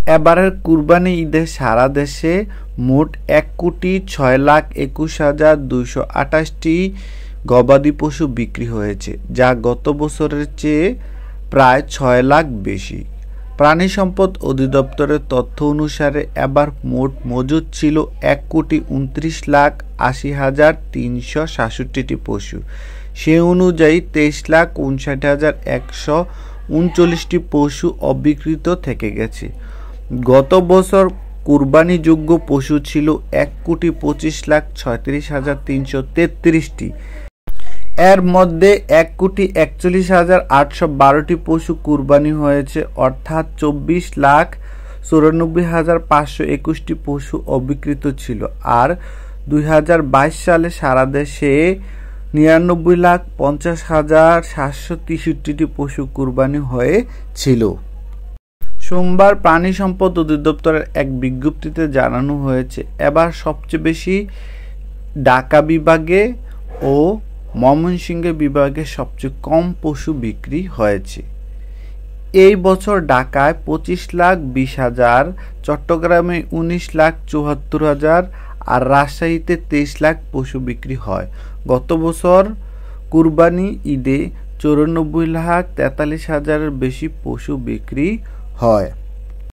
এবারের কুরবানি ঈদে সারা দেশে মোট ১,৬,২১,২২৮টি গবাদি পশু বিক্রি হয়েছে, যা গত বছরের চেয়ে প্রায় ৬ লাখ বেশি। প্রাণী সম্পদ অধিদপ্তরের তথ্য অনুসারে এবার মোট মজুদ ছিল ১,২৯,৮০,৩৬৭টি পশু। সে অনুযায়ী ২৩,৫৯,১৩৯টি পশু অবিক্রিত থেকে গেছে। গত বছর কুরবানিযোগ্য পশু ছিল ১,২৫,৩৬,৩৩৩টি। এর মধ্যে ১,৪১,৮১২টি পশু কুরবানি হয়েছে, অর্থাৎ ২৪,৯৪,৫২১টি পশু অবিক্রিত ছিল। আর ২০২২ সালে সারা দেশে ৯৯,৫০,৭৬৩টি পশু কুরবানি হয়েছিল। সোমবার প্রাণী সম্পদ অধিদপ্তরের এক বিজ্ঞপ্তিতে জানানো হয়েছে, এবার সবচেয়ে বেশি ঢাকা বিভাগে ও ময়মনসিংহ বিভাগে সবচেয়ে কম পশু বিক্রি হয়েছে। এই বছর ঢাকায় ২৫,২০,০০০, চট্টগ্রামে ১৯,৭৪,০০০ আর রাজশাহীতে ২৩ লাখ পশু বিক্রি হয়। গত বছর কুরবানি ঈদে ৯৪,৪৩,০০০-এর বেশি পশু বিক্রি হয়।